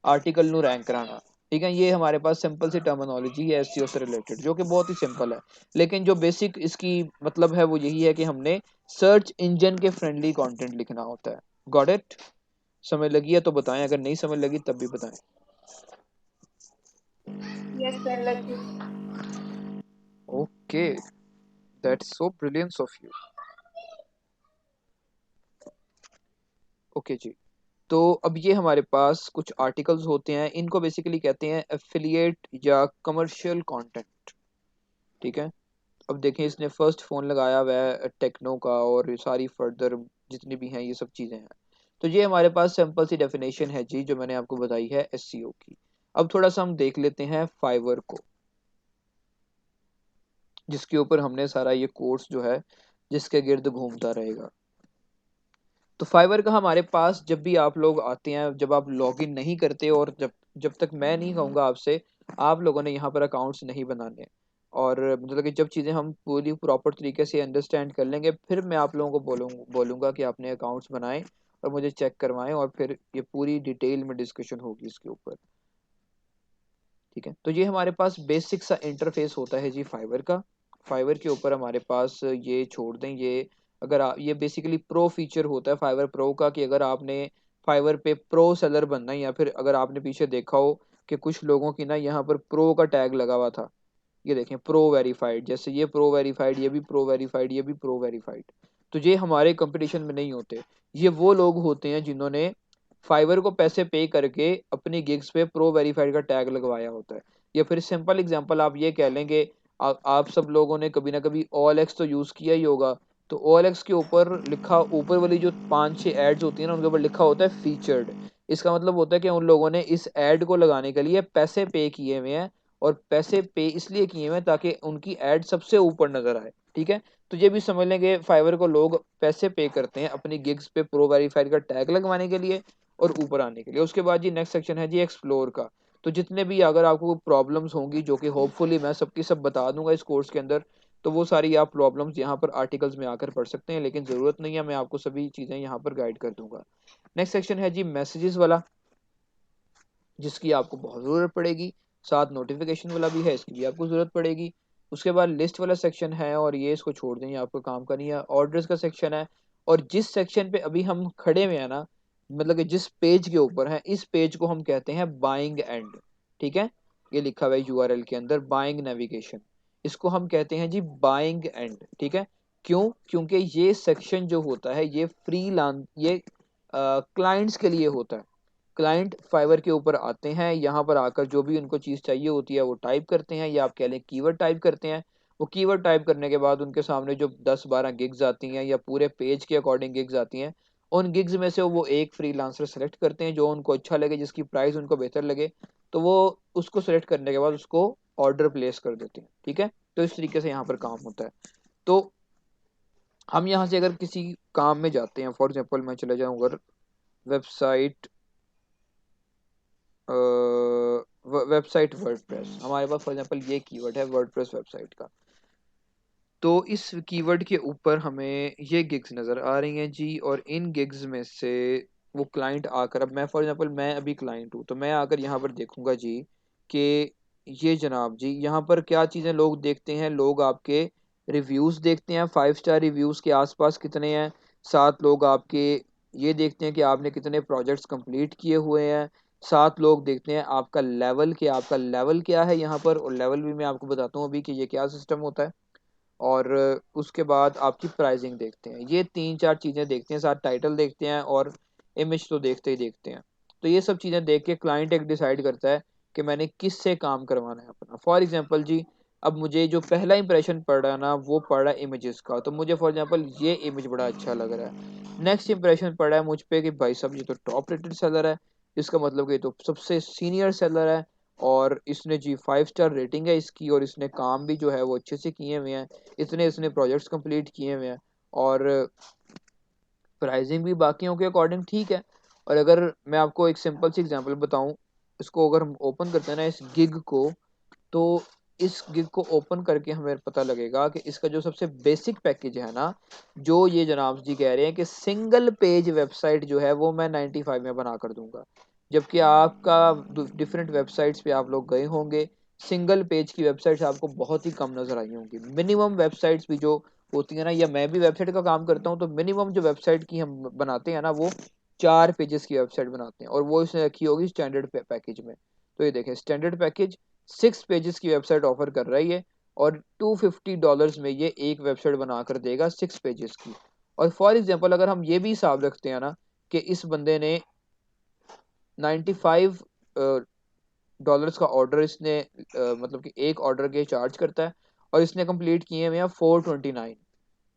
आर्टिकल नु रैंक कराना। ठीक है, ये हमारे पास सिंपल सी टर्मिनोलॉजी है एसईओ से रिलेटेड, जो कि बहुत ही सिंपल है। लेकिन जो बेसिक इसकी मतलब है वो यही है कि हमने सर्च इंजन के फ्रेंडली कंटेंट लिखना होता है। Got it? समझ लगी है तो बताएं, अगर नहीं समझ लगी तब भी बताएं। Yes, sir. Lucky. Okay, that's so brilliance of you. Okay जी। तो अब ये हमारे पास कुछ आर्टिकल्स होते हैं, इनको बेसिकली कहते हैं एफिलिएट या कमर्शियल कंटेंट। ठीक है। अब देखें, इसने फर्स्ट फोन लगाया हुआ है टेक्नो का, और ये सारी फर्दर जितनी भी हैं ये सब चीज़ें हैं। तो ये हमारे पास सिंपल सी डेफिनेशन है जी जो मैंने आपको बताई है एसईओ की। अब थोड़ा सा हम देख लेते हैं फाइवर को, जिसके ऊपर हमने सारा ये कोर्स जो है जिसके गिर्द घूमता रहेगा। तो फाइवर का हमारे पास जब भी आप लोग आते हैं, जब आप लॉगिन नहीं करते, और जब जब तक मैं नहीं कहूँगा आपसे, आप लोगों ने यहाँ पर अकाउंट्स नहीं बनाने। और मतलब कि जब चीज़ें हम पूरी प्रॉपर तरीके से अंडरस्टैंड कर लेंगे, फिर मैं आप लोगों को बोलूँगा कि आपने अकाउंट्स बनाएं और मुझे चेक करवाएं, और फिर ये पूरी डिटेल में डिस्कशन होगी इसके ऊपर। ठीक है। तो ये हमारे पास बेसिक सा इंटरफेस होता है जी फाइवर का। फाइवर के ऊपर हमारे पास ये छोड़ दें, ये अगर आप, ये बेसिकली प्रो फीचर होता है फाइवर प्रो का, कि अगर आपने फाइवर पे प्रो सेलर बनना है, या फिर अगर आपने पीछे देखा हो कि कुछ लोगों की ना यहाँ पर प्रो का टैग लगा हुआ था, ये देखें प्रो वेरीफाइड, जैसे ये प्रो वेरीफाइड, ये भी प्रो वेरीफाइड, ये भी प्रो वेरीफाइड। तो ये हमारे कंपटीशन में नहीं होते। ये वो लोग होते हैं जिन्होंने फाइवर को पैसे पे करके अपनी गिग्स पे प्रो वेरीफाइड का टैग लगवाया होता है। या फिर सिंपल एग्जांपल आप ये कह लेंगे, आप सब लोगों ने कभी ना कभी OLX तो यूज़ किया ही होगा। तो OLX के ऊपर लिखा, ऊपर वाली जो 5-6 एड्स होती है ना, उनके ऊपर लिखा होता है फीचर्ड। इसका मतलब होता है कि उन लोगों ने इस एड को लगाने के लिए पैसे पे किए हुए हैं, और पैसे पे इसलिए किए हुए हैं ताकि उनकी एड सबसे ऊपर नजर आए। ठीक है। तो ये भी समझ लेंगे फाइवर को लोग पैसे पे करते हैं अपनी गिग्स पे प्रो वेरीफाइड का टैग लगवाने के लिए और ऊपर आने के लिए। उसके बाद जी नेक्स्ट सेक्शन है जी एक्सप्लोर का। तो जितने भी अगर आपको प्रॉब्लम्स होंगी, जो कि होपफुली मैं सबकी सब बता दूंगा इस कोर्स के अंदर, तो वो सारी आप प्रॉब्लम्स यहाँ पर आर्टिकल्स में आकर पढ़ सकते हैं, लेकिन ज़रूरत नहीं है, मैं आपको सभी चीज़ें यहाँ पर गाइड कर दूंगा। नेक्स्ट सेक्शन है जी मैसेजेस वाला, जिसकी आपको बहुत ज़रूरत पड़ेगी। साथ नोटिफिकेशन वाला भी है, इसकी भी आपको ज़रूरत पड़ेगी। उसके बाद लिस्ट वाला सेक्शन है, और ये इसको छोड़ दें, आपको काम का नहीं है। ऑर्डर्स का सेक्शन है, और जिस सेक्शन पे अभी हम खड़े हुए हैं ना, मतलब कि जिस पेज के ऊपर है, इस पेज को हम कहते हैं बाइंग एंड। ठीक है, ये लिखा हुआ है यूआरएल के अंदर बाइंग नेविगेशन, इसको हम कहते हैं जी बाइंग एंड। ठीक है। क्यों? क्योंकि ये सेक्शन जो होता है ये ये क्लाइंट्स के लिए होता है। क्लाइंट फाइवर के ऊपर आते हैं, यहाँ पर आकर जो भी उनको चीज़ चाहिए होती है वो टाइप करते हैं, या आप कह लें कीवर्ड टाइप करते हैं। वो कीवर्ड टाइप करने के बाद उनके सामने जो 10-12 गिग्स आती हैं, या पूरे पेज के अकॉर्डिंग गिग्स आती हैं, उन गिग्स में से वो एक फ्रीलांसर सेलेक्ट करते हैं जो उनको अच्छा लगे, जिसकी प्राइस उनको बेहतर लगे। तो वो उसको सेलेक्ट करने के बाद उसको ऑर्डर प्लेस कर देते हैं। ठीक है। तो इस तरीके से यहाँ पर काम होता है। तो हम यहाँ से अगर किसी काम में जाते हैं, फॉर एग्जाम्पल मैं चले जाऊँ अगर वेबसाइट, वेबसाइट वर्डप्रेस, हमारे पास फॉर एग्जांपल ये कीवर्ड है वर्डप्रेस वेबसाइट का। तो इस कीवर्ड के ऊपर हमें ये गिग्स नज़र आ रही हैं जी, और इन गिग्स में से वो क्लाइंट आकर, अब मैं फॉर एग्जांपल मैं अभी क्लाइंट हूँ, तो मैं आकर यहाँ पर देखूंगा जी कि ये जनाब जी यहाँ पर क्या चीज़ें लोग देखते हैं। लोग आपके रिव्यूज़ देखते हैं, 5 स्टार रिव्यूज़ के आसपास कितने हैं। साथ लोग आपके ये देखते हैं कि आपने कितने प्रोजेक्ट्स कंप्लीट किए हुए हैं। साथ लोग देखते हैं आपका लेवल, कि आपका लेवल क्या है यहाँ पर। और लेवल भी मैं आपको बताता हूँ अभी कि ये क्या सिस्टम होता है। और उसके बाद आपकी प्राइसिंग देखते हैं। ये 3-4 चीज़ें देखते हैं, साथ टाइटल देखते हैं और इमेज तो देखते ही देखते हैं। तो ये सब चीज़ें देख के क्लाइंट एक डिसाइड करता है कि मैंने किस से काम करवाना है अपना। फॉर एग्जांपल जी, अब मुझे जो पहला इंप्रेशन पड़ रहा है ना, वो पड़ रहा है इमेजेस का। तो मुझे फॉर एग्जांपल ये इमेज बड़ा अच्छा लग रहा है। नेक्स्ट इंप्रेशन पड़ा है मुझ पे कि भाई साहब ये तो टॉप रेटेड सेलर है, इसका मतलब कि ये तो सबसे सीनियर सेलर है, और इसने जी 5 स्टार रेटिंग है इसकी, और इसने काम भी जो है वो अच्छे से किए हुए हैं, इतने इसने प्रोजेक्ट्स कंप्लीट किए हुए हैं, और प्राइसिंग भी बाकियों के अकॉर्डिंग ठीक है। और अगर मैं आपको एक सिंपल सी एग्जांपल बताऊं, इसको अगर हम ओपन करते हैं ना इस गिग को, तो इस गिग को ओपन करके हमें पता लगेगा कि इसका जो सबसे बेसिक पैकेज है ना, जो ये जनाब जी कह रहे हैं कि सिंगल पेज वेबसाइट जो है वो मैं 95 में बना कर दूंगा। जबकि आपका डिफरेंट वेबसाइट्स पे आप लोग गए होंगे, सिंगल पेज की वेबसाइट्स आपको बहुत ही कम नजर आई होंगी। मिनिमम वेबसाइट्स भी जो होती है ना, या मैं भी वेबसाइट का काम करता हूँ, तो मिनिमम जो वेबसाइट की हम बनाते हैं ना, वो 4 पेजेस की वेबसाइट बनाते हैं, और वो इसने रखी होगी स्टैंडर्ड पैकेज में। तो ये देखें, स्टैंडर्ड पैकेज 6 पेजेस की वेबसाइट ऑफर कर रही है, और $250 में ये एक वेबसाइट बनाकर देगा 6 पेजेस की। और फॉर एग्जाम्पल अगर हम ये भी हिसाब रखते हैं ना कि इस बंदे ने 95 डॉलर्स का ऑर्डर इसने मतलब कि एक ऑर्डर के चार्ज करता है, और इसने कंप्लीट किए हुए हैं 429।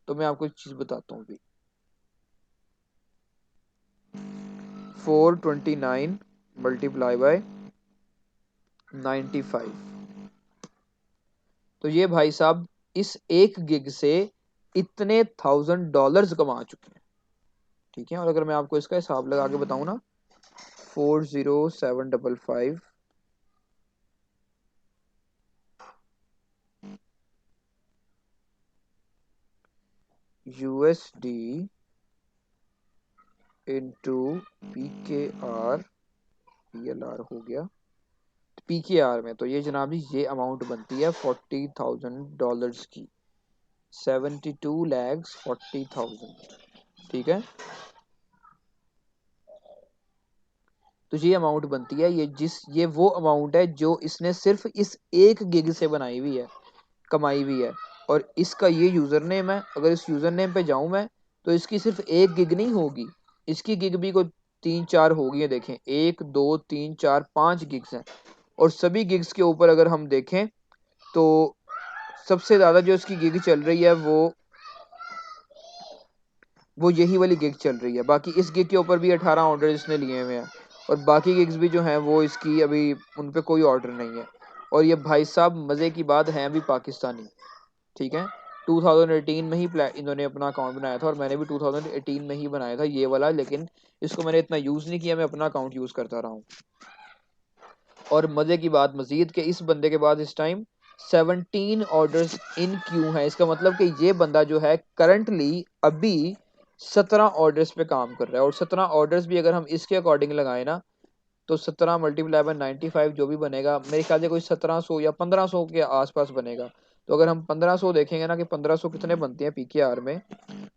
तो मैं आपको एक चीज़ बताता हूँ अभी, 429 मल्टीप्लाई बाय 95, तो ये भाई साहब इस एक गिग से इतने $1000 कमा चुके हैं। ठीक है, और अगर मैं आपको इसका हिसाब लगा के बताऊं ना, 40755 USD इंटू PKR, PLR हो गया, PKR में तो ये जनाब जी ये अमाउंट बनती है $40,000 की, 72,40,000। ठीक है, तो ये अमाउंट बनती है, ये वो अमाउंट है जो इसने सिर्फ इस एक गिग से बनाई हुई है, कमाई हुई है। और इसका ये यूज़र नेम है, अगर इस यूज़र नेम पे जाऊं मैं, तो इसकी सिर्फ एक गिग नहीं होगी, इसकी गिग भी कोई 3-4 होगी है। देखें, 1 2 3 4 5 गिग्स हैं, और सभी गिग्स के ऊपर अगर हम देखें तो सबसे ज़्यादा जो इसकी गिग चल रही है वो यही वाली गिग चल रही है। बाकी इस गिग के ऊपर भी 18 ऑर्डर इसने लिए हुए हैं, और बाकी गिग्स भी जो हैं वो इसकी अभी उन पे कोई ऑर्डर नहीं है। और ये भाई साहब मज़े की बात है अभी पाकिस्तानी। ठीक है, 2018 में ही इन्होंने अपना अकाउंट बनाया था, और मैंने भी 2018 में ही बनाया था ये वाला, लेकिन इसको मैंने इतना यूज़ नहीं किया, मैं अपना अकाउंट यूज़ करता रहा हूँ। और मज़े की बात मजीद कि इस बंदे के बाद इस टाइम 17 ऑर्डर्स इन क्यू हैं। इसका मतलब कि ये बंदा जो है करंटली अभी 17 ऑर्डर्स पे काम कर रहा है, और 17 ऑर्डर्स भी अगर हम इसके अकॉर्डिंग लगाए ना, तो 17 मल्टीप्लाई बाय 95 जो भी बनेगा, मेरे ख्याल से कोई 1700 या 1500 के आसपास बनेगा। तो अगर हम 1500 देखेंगे ना कि 1500 कितने बनती हैं PKR में,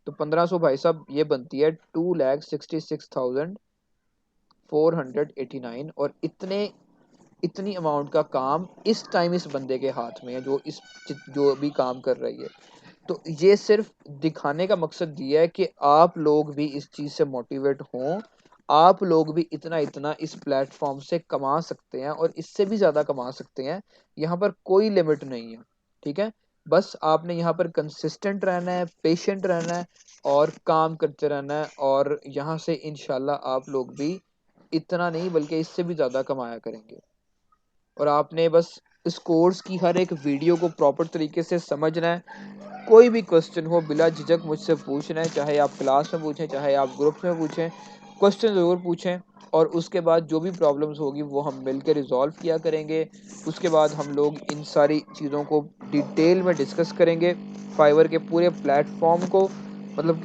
तो 1500 भाई साहब ये बनती है 2,66,489। और इतनी अमाउंट का काम इस टाइम इस बंदे के हाथ में है, जो भी काम कर रही है। तो ये सिर्फ दिखाने का मकसद ये है कि आप लोग भी इस चीज़ से मोटिवेट हों, आप लोग भी इतना इतना इस प्लेटफॉर्म से कमा सकते हैं, और इससे भी ज़्यादा कमा सकते हैं। यहाँ पर कोई लिमिट नहीं है। ठीक है, बस आपने यहाँ पर कंसिस्टेंट रहना है, पेशेंट रहना है, और काम करते रहना है, और यहाँ से इंशाल्लाह आप लोग भी इतना नहीं बल्कि इससे भी ज़्यादा कमाया करेंगे। और आपने बस इस कोर्स की हर एक वीडियो को प्रॉपर तरीके से समझना है। कोई भी क्वेश्चन हो बिला झिझक मुझसे पूछना है, चाहे आप क्लास में पूछें, चाहे आप ग्रुप में पूछें, क्वेश्चन ज़रूर पूछें। और उसके बाद जो भी प्रॉब्लम्स होगी वो हम मिलकर रिजॉल्व किया करेंगे। उसके बाद हम लोग इन सारी चीज़ों को डिटेल में डिस्कस करेंगे, फाइवर के पूरे प्लेटफॉर्म को, मतलब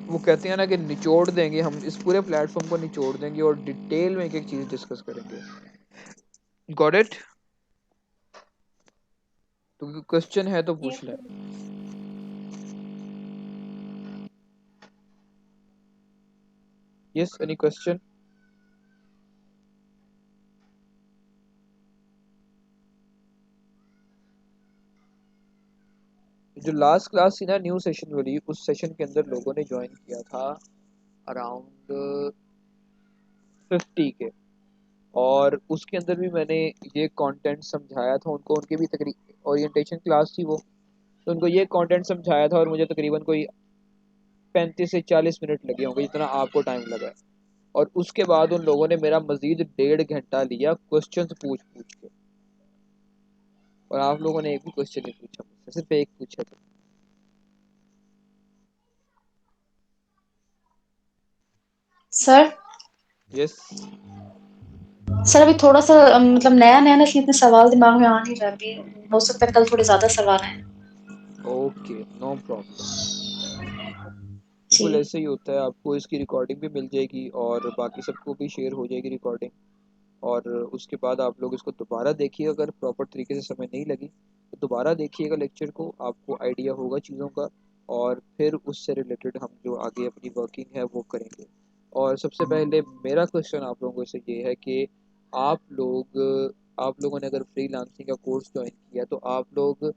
वो कहते हैं ना कि निचोड़ देंगे, हम इस पूरे प्लेटफॉर्म को निचोड़ देंगे और डिटेल में एक एक चीज़ डिस्कस करेंगे। Got it? तो क्वेश्चन है तो यस पूछ लें। सर। Yes, any question? जो लास्ट क्लास थी ना न्यू सेशन वाली, उस सेशन के अंदर लोगों ने ज्वाइन किया था अराउंड 50 के, और उसके अंदर भी मैंने ये कंटेंट समझाया था उनको। उनकी भी तकरीबन ओरिएंटेशन क्लास थी वो, तो उनको ये कंटेंट समझाया था और मुझे तकरीबन कोई 35 से 40 मिनट लगे होंगे जितना आपको टाइम लगा है। और उसके बाद उन लोगों ने मेरा मजीद 1.5 घंटा लिया क्वेश्चन पूछ पूछ के, और आप लोगों ने एक भी क्वेश्चन नहीं पूछा मुझसे, सिर्फ एक पूछा था। Sir yes. सर अभी थोड़ा सा मतलब नया नया ना, इसलिए इतने सवाल दिमाग में आ नहीं रहा अभी। हो सकता है कल थोड़े ज्यादा सवाल आए। Okay, no problem. जी। बिल्कुल ऐसे ही होता है, आपको इसकी रिकॉर्डिंग भी मिल जाएगी और बाकी सबको भी शेयर हो जाएगी रिकॉर्डिंग। और उसके बाद आप लोग इसको दोबारा देखिएगा, अगर प्रॉपर तरीके से समय नहीं लगी तो दोबारा देखिएगा लेक्चर को, आपको आइडिया होगा चीज़ों का, और फिर उससे रिलेटेड हम जो आगे अपनी वर्किंग है वो करेंगे। और सबसे पहले मेरा क्वेश्चन आप लोगों से ये है कि आप लोगों ने अगर फ्रीलांसिंग का कोर्स ज्वाइन किया तो आप लोग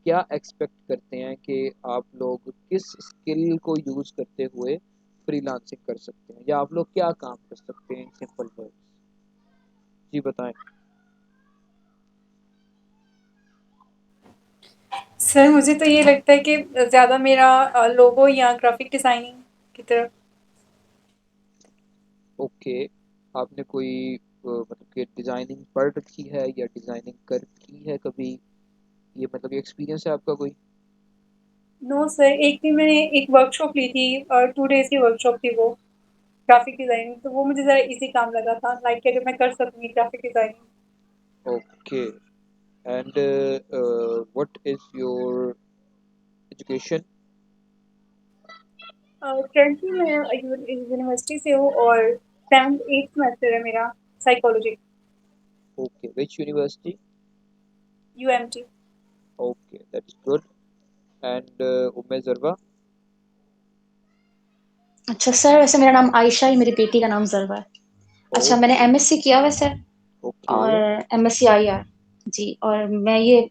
क्या एक्सपेक्ट करते हैं कि आप लोग किस स्किल को यूज़ करते हुए फ्रीलांसिंग कर सकते हैं, या आप लोग क्या काम कर सकते हैं इन सिंपल वर्ड्स। जी बताएं। सर मुझे तो ये लगता है कि ज़्यादा मेरा लोगो या ग्राफिक डिज़ाइनिंग की तरफ। ओके, आपने कोई मतलब कि डिज़ाइनिंग पढ़ रखी है या डिज़ाइनिंग कर की है कभी, ये मतलब ये एक्सपीरियंस है आपका कोई। नो सर, एक दिन मैंने एक वर्कशॉप ली थी और 2 डेज़ की वर्कशॉप थी वो, ग्राफिक डिज़ाइनिंग, तो वो मुझे ज़रा ईज़ी काम लगा था, लाइक कि अगर मैं कर सकूँगी graphic designing. Okay, and what is your education. Currently मैं यूनिवर्सिटी से हूँ और 7th 8th सेमेस्टर है मेरा, psychology, okay, which university. UMT. Okay, that is good. And Umme Zarwa. अच्छा सर, वैसे मेरा नाम आयशा है, मेरी बेटी का नाम जरवा है। अच्छा, मैंने ओके। एमएससी किया हुआ है सर। ओके। और एमएससी आईआर। जी। और मैं ये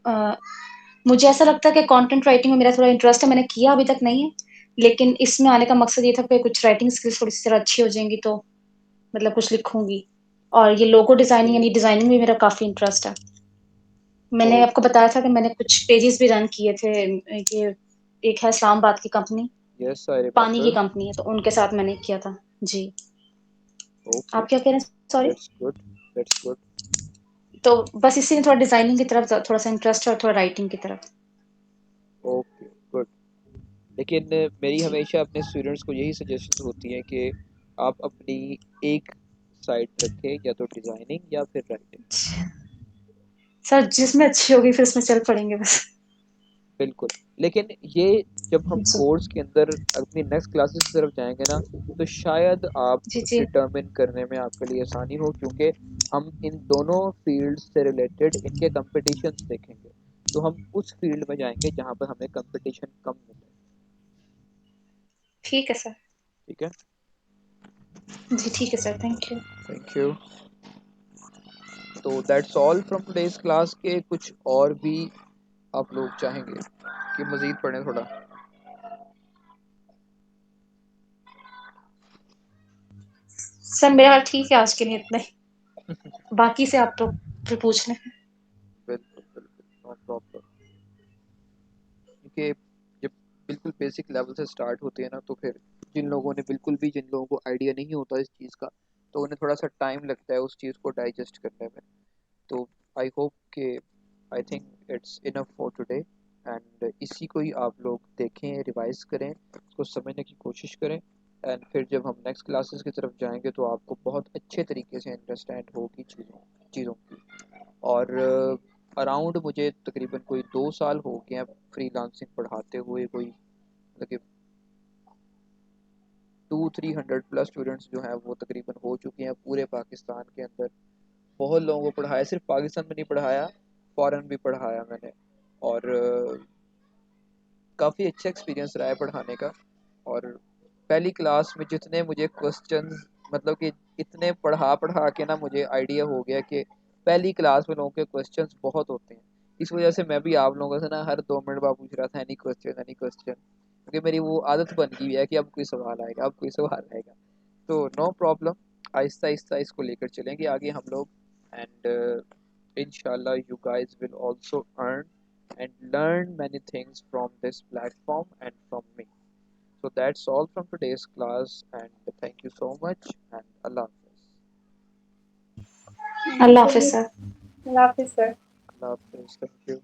मुझे ऐसा लगता है कि कंटेंट राइटिंग में मेरा थोड़ा इंटरेस्ट है। मैंने किया अभी तक नहीं है, लेकिन इसमें आने का मकसद ये था कि कुछ राइटिंग स्किल्स थोड़ी सी अच्छी हो जाएंगी तो मतलब कुछ लिखूंगी। और ये लोगो डिजाइनिंग यानी डिजाइनिंग में मेरा काफी इंटरेस्ट है। मैंने आपको ओके। बताया था कि मैंने कुछ पेजेस भी रन किए थे। ये एक है इस्लामाबाद की कंपनी, यस आई पानी की रिमेम्बर। कंपनी है, तो उनके साथ मैंने किया था। जी। ओके, आप क्या कह रहे हैं, sorry? That's good, that's good. तो बस इसी में थोड़ा डिजाइनिंग की तरफ थोड़ा सा इंटरेस्ट है और थोड़ा राइटिंग की तरफ। Okay, good. लेकिन मेरी जी। हमेशा अपने स्टूडेंट्स को यही सजेशंस होती हैं कि आप अपनी एक साइड रखें, या तो डिज़ाइनिंग या फिर राइटिंग। सर जिसमें अच्छी होगी फिर उसमें चल पड़ेंगे बस। बिल्कुल। लेकिन ये जब हम जी। कोर्स के अंदर अपनी नेक्स्ट क्लासेस की तरफ जाएंगे ना, तो शायद आप जी। जी। डिटर्मिन करने में आपके लिए आसानी हो, क्योंकि हम इन दोनों फील्ड्स से रिलेटेड इनके कंपटीशंस देखेंगे, तो हम उस फील्ड में जाएंगे जहाँ पर हमें कंपटीशन कम मिले। ठीक है सर। ठीक है। जी ठीक है sir, thank you. Thank you. तो that's all from today's class. के कुछ और भी आप लोग चाहेंगे कि मज़ीद पढ़ें थोड़ा। सर मेरा ठीक है आज के लिए इतना ही। बाकी से आप तो फिर पूछ लें। बिल्कुल बिल्कुल, नो प्रॉब्लम। क्योंकि जब बिल्कुल बेसिक लेवल से स्टार्ट होते हैं ना, तो फिर जिन लोगों को आइडिया नहीं होता इस चीज़ का, तो उन्हें थोड़ा सा टाइम लगता है उस चीज़ को डाइजेस्ट करने में। तो आई होप कि I think it's enough for today, and इसी को ही आप लोग देखें, रिवाइज करें, उसको समझने की कोशिश करें, एंड फिर जब हम नेक्स्ट क्लासेस की तरफ जाएंगे तो आपको बहुत अच्छे तरीके से अंडरस्टैंड होगी चीज़ों चीज़ों की। और अराउंड मुझे तकरीबन कोई 2 साल हो गए हैं फ्रीलांसिंग पढ़ाते हुए, कोई मतलब कि 200-300 प्लस स्टूडेंट्स जो हैं वो तकरीबन हो चुके हैं पूरे पाकिस्तान के अंदर। बहुत लोगों को पढ़ाया, सिर्फ पाकिस्तान में नहीं पढ़ाया, फ़ॉरेन भी पढ़ाया मैंने। और काफ़ी अच्छा एक्सपीरियंस रहा है पढ़ाने का। और पहली क्लास में जितने मुझे क्वेश्चंस, मतलब कि इतने पढ़ा पढ़ा के ना मुझे आइडिया हो गया कि पहली क्लास में लोगों के क्वेश्चंस बहुत होते हैं, इस वजह से मैं भी आप लोगों से ना हर 2 मिनट बाद पूछ रहा था एनी क्वेश्चन, क्योंकि मेरी वो आदत बन गई है कि अब कोई सवाल आएगा, अब कोई सवाल आएगा। तो नो प्रॉब्लम, आहिस्ता आहिस्ता इसको लेकर चलेंगे आगे हम लोग। And inshallah you guys will also earn and learn many things from this platform and from me. So that's all from today's class, and thank you so much, and Allah Hafiz. अल्लाह हाफिज sir. अल्लाह हाफिज़ sir. Allah Hafiz, thank you.